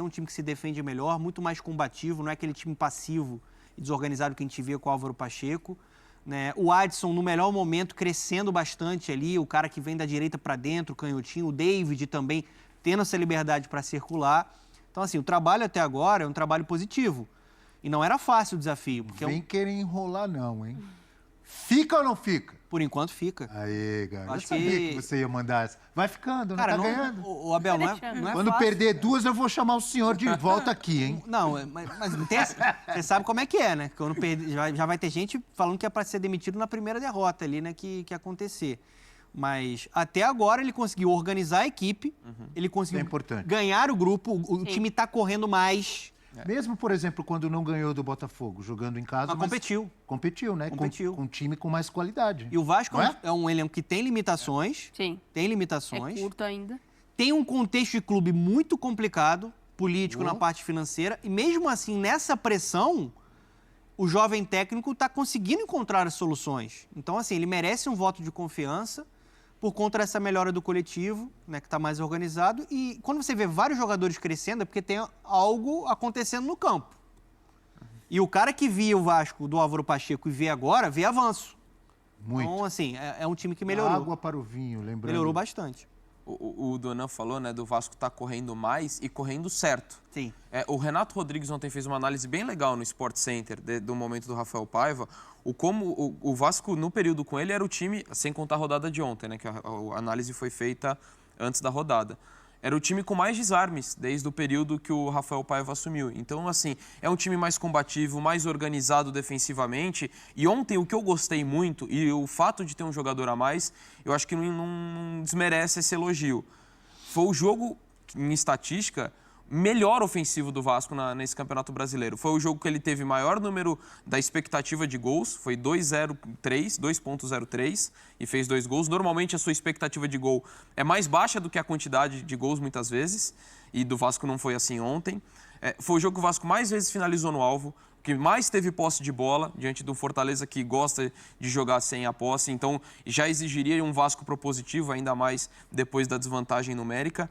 É um time que se defende melhor, muito mais combativo, não é aquele time passivo e desorganizado que a gente vê com o Álvaro Pacheco. Né? O Adson, no melhor momento, crescendo bastante ali, o cara que vem da direita para dentro, o canhotinho, o David também tendo essa liberdade para circular. Então, assim, o trabalho até agora é um trabalho positivo. E não era fácil o desafio. Porque Vem querer enrolar não, hein? Fica ou não fica? Por enquanto fica. Aê, cara. Acho Eu sabia que você ia mandar essa. Vai ficando, cara, não tá ganhando. O Abel, não é Quando fácil. perder duas, eu vou chamar o senhor de volta aqui, hein? Não, mas não tem você sabe como é que é, né? Quando perder, já vai ter gente falando que é para ser demitido na primeira derrota ali, né? Que acontecer. Mas até agora ele conseguiu organizar a equipe, ele conseguiu ganhar o grupo, o time está correndo mais. Mesmo, por exemplo, quando não ganhou do Botafogo, jogando em casa... Mas competiu. Competiu, né? Competiu. Com um time com mais qualidade. E o Vasco é um elenco que tem limitações. Sim. Tem limitações. É curto ainda. Tem um contexto de clube muito complicado, político na parte financeira. E mesmo assim, nessa pressão, o jovem técnico está conseguindo encontrar as soluções. Então, assim, ele merece um voto de confiança por conta dessa melhora do coletivo, né, que está mais organizado. E quando você vê vários jogadores crescendo, é porque tem algo acontecendo no campo. E o cara que via o Vasco do Álvaro Pacheco e vê agora, vê avanço. Muito. Então, assim, é um time que melhorou. Água para o vinho, lembrando. Melhorou bastante. O Donan falou, né, do Vasco tá correndo mais e correndo certo. Sim. O Renato Rodrigues ontem fez uma análise bem legal no Sport Center do momento do Rafael Paiva. Como o Vasco, no período com ele, era o time, sem contar a rodada de ontem, né, que a análise foi feita antes da rodada. Era o time com mais desarmes desde o período que o Rafael Paiva assumiu. Então, assim, é um time mais combativo, mais organizado defensivamente. E ontem o que eu gostei muito, e o fato de ter um jogador a mais, eu acho que não desmerece esse elogio. Foi o jogo, em estatística, melhor ofensivo do Vasco nesse Campeonato Brasileiro. Foi o jogo que ele teve maior número da expectativa de gols, foi 2.03, e fez 2 gols. Normalmente a sua expectativa de gol é mais baixa do que a quantidade de gols muitas vezes, e do Vasco não foi assim ontem. Foi o jogo que o Vasco mais vezes finalizou no alvo, que mais teve posse de bola, diante do Fortaleza que gosta de jogar sem a posse, então já exigiria um Vasco propositivo, ainda mais depois da desvantagem numérica.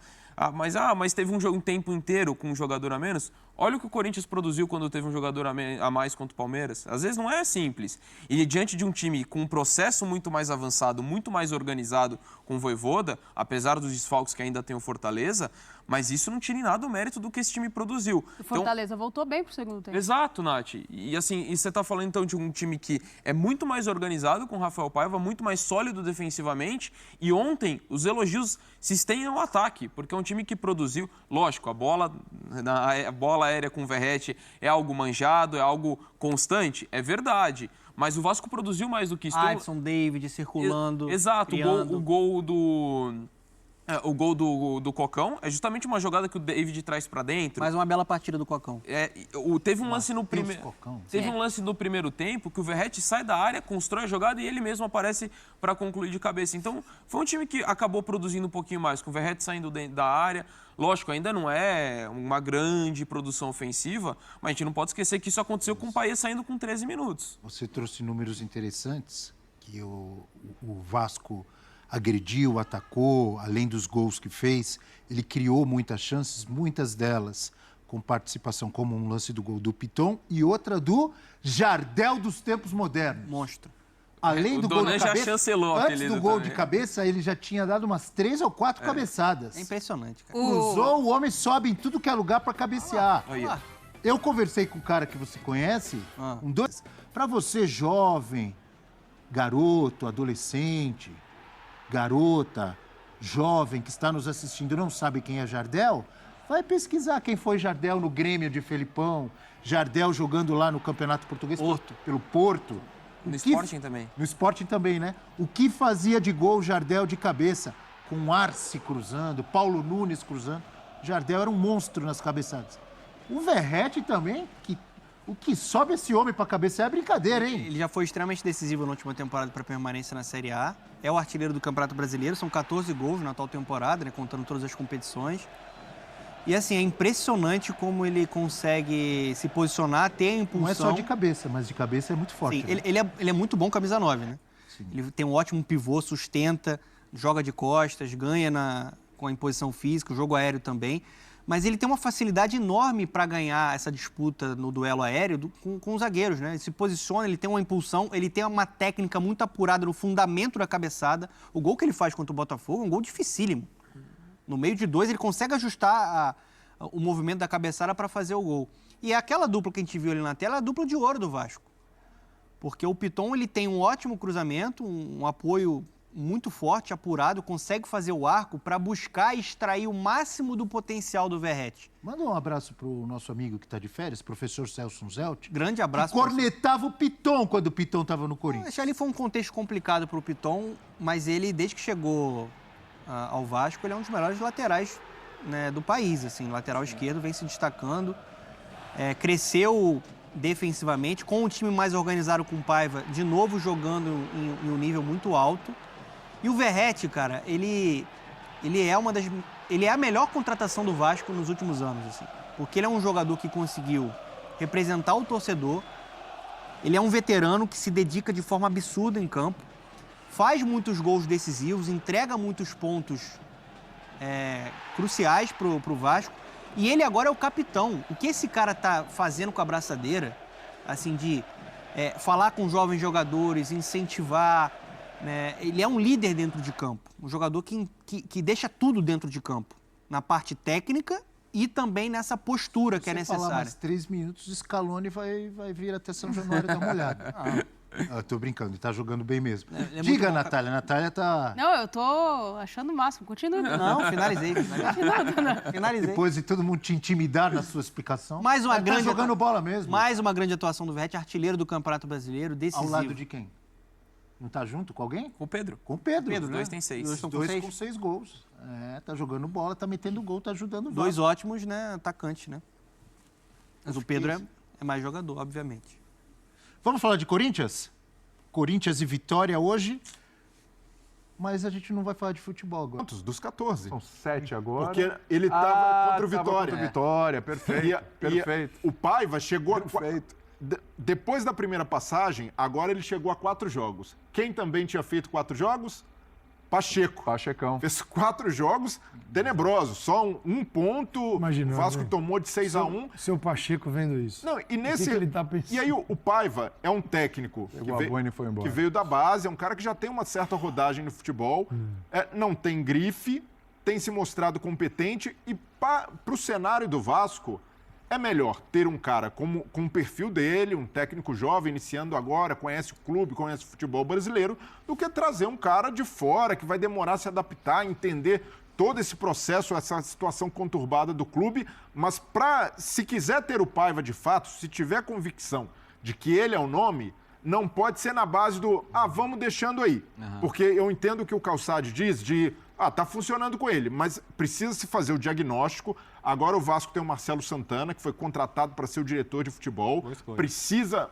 Mas teve um tempo inteiro com um jogador a menos. Olha o que o Corinthians produziu quando teve um jogador a mais contra o Palmeiras. Às vezes não é simples. E diante de um time com um processo muito mais avançado, muito mais organizado com o Vojvoda, apesar dos desfalques que ainda tem o Fortaleza, mas isso não tira em nada o mérito do que esse time produziu. O Fortaleza voltou bem pro segundo tempo. Exato, Nath. E assim, você está falando então de um time que é muito mais organizado com o Rafael Paiva, muito mais sólido defensivamente. E ontem os elogios se estendem ao ataque, porque é um time que produziu, lógico, a bola aérea com o Verratti é algo manjado, é algo constante, é verdade. Mas o Vasco produziu mais do que isso. Adson, David circulando. Exato, o gol do Cocão é justamente uma jogada que o David traz para dentro. Mais uma bela partida do Cocão. Teve um lance no primeiro. Teve um lance no primeiro tempo que o Verratti sai da área, constrói a jogada e ele mesmo aparece para concluir de cabeça. Então, foi um time que acabou produzindo um pouquinho mais, com o Verratti saindo da área. Lógico, ainda não é uma grande produção ofensiva, mas a gente não pode esquecer que isso aconteceu com o Payet saindo com 13 minutos. Você trouxe números interessantes, que o Vasco agrediu, atacou, além dos gols que fez, ele criou muitas chances, muitas delas com participação, como um lance do gol do Piton e outra do Jardel dos tempos modernos. Monstro. Além do gol de cabeça, chancelou antes do gol de cabeça, ele já tinha dado umas 3 ou 4 cabeçadas. É impressionante, cara. Cruzou, o homem sobe em tudo que é lugar para cabecear. Eu conversei com um cara que você conhece, para você jovem, garoto, adolescente, garota, jovem que está nos assistindo e não sabe quem é Jardel, vai pesquisar quem foi Jardel no Grêmio de Felipão, Jardel jogando lá no Campeonato Português pelo Porto. No Sporting também. No Sporting também, né? O que fazia de gol Jardel de cabeça, com Arce cruzando, Paulo Nunes cruzando. Jardel era um monstro nas cabeçadas. O Verratti também, o que sobe esse homem para cabecear é brincadeira, hein? Ele já foi extremamente decisivo na última temporada para permanência na Série A. É o artilheiro do Campeonato Brasileiro, são 14 gols na atual temporada, né, contando todas as competições. E assim, é impressionante como ele consegue se posicionar, ter a impulsão. Não é só de cabeça, mas de cabeça é muito forte. Sim, né? ele é muito bom camisa 9, né? Sim. Ele tem um ótimo pivô, sustenta, joga de costas, ganha com a imposição física, o jogo aéreo também. Mas ele tem uma facilidade enorme para ganhar essa disputa no duelo aéreo com os zagueiros, né? Ele se posiciona, ele tem uma impulsão, ele tem uma técnica muito apurada no fundamento da cabeçada. O gol que ele faz contra o Botafogo é um gol dificílimo. No meio de 2, ele consegue ajustar o movimento da cabeçada para fazer o gol. E aquela dupla que a gente viu ali na tela é a dupla de ouro do Vasco. Porque o Piton, ele tem um ótimo cruzamento, um apoio muito forte, apurado, consegue fazer o arco para buscar e extrair o máximo do potencial do Verratti. Manda um abraço pro nosso amigo que está de férias, professor Celso Zelt. Grande abraço. Que cornetava o Piton quando o Piton estava no Corinthians. Acho que ali foi um contexto complicado para o Piton, mas ele, desde que chegou ao Vasco, ele é um dos melhores laterais, né, do país. Assim, lateral esquerdo, vem se destacando. Cresceu defensivamente, com o time mais organizado com o Paiva, de novo jogando em um nível muito alto. E o Verratti, cara, ele é a melhor contratação do Vasco nos últimos anos, assim, porque ele é um jogador que conseguiu representar o torcedor, ele é um veterano que se dedica de forma absurda em campo, faz muitos gols decisivos, entrega muitos pontos cruciais pro Vasco, e ele agora é o capitão. O que esse cara tá fazendo com a braçadeira, assim, de falar com jovens jogadores, incentivar, né? Ele é um líder dentro de campo, um jogador que deixa tudo dentro de campo, na parte técnica e também nessa postura que é necessária. Se falar mais 3 minutos, Scaloni vai vir até São Januário dar uma olhada. Tô brincando, ele tá jogando bem mesmo. Diga, Natália. Natália tá... Não, eu tô achando o máximo. Continua. Não, finalizei. Depois de todo mundo te intimidar na sua explicação. Mais uma grande... Tá jogando bola mesmo. Mais uma grande atuação do Verratti, artilheiro do Campeonato Brasileiro, decisivo. Ao lado de quem? Não tá junto com alguém? Com o Pedro. Com o Pedro. Os dois têm 6. Os dois com 6 gols. Tá jogando bola, tá metendo gol, tá ajudando o Vasco. 2 ótimos, né, atacantes, né? Mas o Pedro é mais jogador, obviamente. Vamos falar de Corinthians? Corinthians e Vitória hoje. Mas a gente não vai falar de futebol agora. Quantos? Dos 14. São 7 agora. Porque ele estava contra o Tava Vitória. contra o Vitória, perfeito. Perfeito. O Paiva chegou Perfeito. Depois da primeira passagem, agora ele chegou a 4 jogos. Quem também tinha feito 4 jogos? Pachecão. Fez 4 jogos tenebrosos. Só um ponto. Imagina, o Vasco né? tomou de 6-1. Seu Pacheco vendo isso. Não, e nesse. que ele tá pensando? E aí o Paiva é um técnico que veio da base, é um cara que já tem uma certa rodagem no futebol, não tem grife, tem se mostrado competente e para o cenário do Vasco é melhor ter um cara com o perfil dele, um técnico jovem iniciando agora, conhece o clube, conhece o futebol brasileiro, do que trazer um cara de fora que vai demorar a se adaptar, entender todo esse processo, essa situação conturbada do clube, mas se quiser ter o Paiva de fato, se tiver convicção de que ele é o nome, não pode ser na base do, vamos deixando aí. Porque eu entendo o que o Calçade diz de, tá funcionando com ele, mas precisa se fazer o diagnóstico. Agora o Vasco tem o Marcelo Santana, que foi contratado para ser o diretor de futebol. Precisa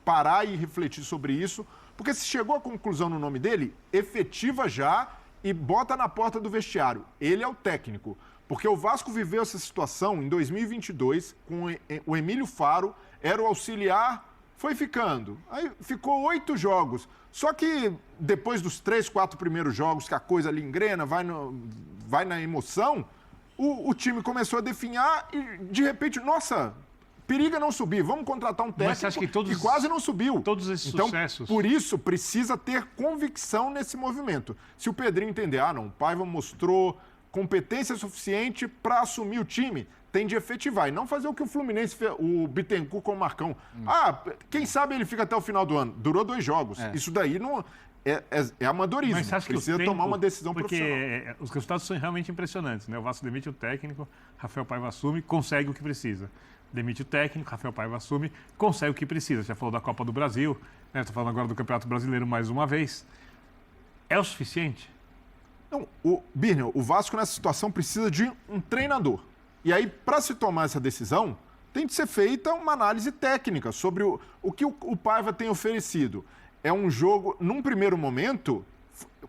parar e refletir sobre isso, porque se chegou à conclusão no nome dele, efetiva já e bota na porta do vestiário. Ele é o técnico. Porque o Vasco viveu essa situação em 2022, com o Emílio Faro, era o auxiliar, foi ficando. Aí ficou 8 jogos. Só que depois dos 3, 4 primeiros jogos, que a coisa ali engrena, vai na emoção, o time começou a definhar e, de repente, nossa, periga não subir, vamos contratar um técnico. Mas você acha que e quase não subiu. Todos esses sucessos... Por isso, precisa ter convicção nesse movimento. Se o Pedrinho entender, o Paiva mostrou competência suficiente para assumir o time, tem de efetivar. E não fazer o que o Fluminense fez, o Bittencourt com o Marcão. Quem sabe ele fica até o final do ano. Durou 2 jogos. Isso daí não é amadorismo. Mas você acha que precisa tomar uma decisão profissional. Porque os resultados são realmente impressionantes, né? O Vasco demite o técnico, Rafael Paiva assume, consegue o que precisa. Demite o técnico, Rafael Paiva assume, consegue o que precisa. Já falou da Copa do Brasil, né? Estou falando agora do Campeonato Brasileiro mais uma vez. É o suficiente? Não, Birner, o Vasco nessa situação precisa de um treinador. E aí, para se tomar essa decisão, tem de ser feita uma análise técnica sobre o que o Paiva tem oferecido. É um jogo, num primeiro momento,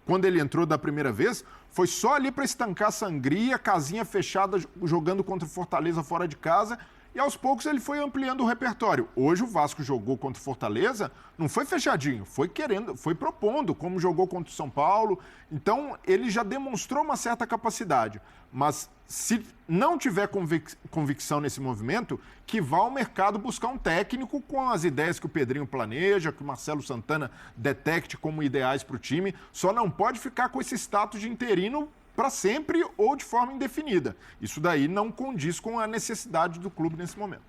quando ele entrou da primeira vez, foi só ali para estancar a sangria, casinha fechada, jogando contra o Fortaleza fora de casa, E aos poucos ele foi ampliando o repertório. Hoje o Vasco jogou contra o Fortaleza, não foi fechadinho, foi querendo, foi propondo, como jogou contra o São Paulo. Então ele já demonstrou uma certa capacidade. Mas se não tiver convicção nesse movimento, que vá ao mercado buscar um técnico com as ideias que o Pedrinho planeja, que o Marcelo Santana detecte como ideais para o time. Só não pode ficar com esse status de interino para sempre ou de forma indefinida. Isso daí não condiz com a necessidade do clube nesse momento.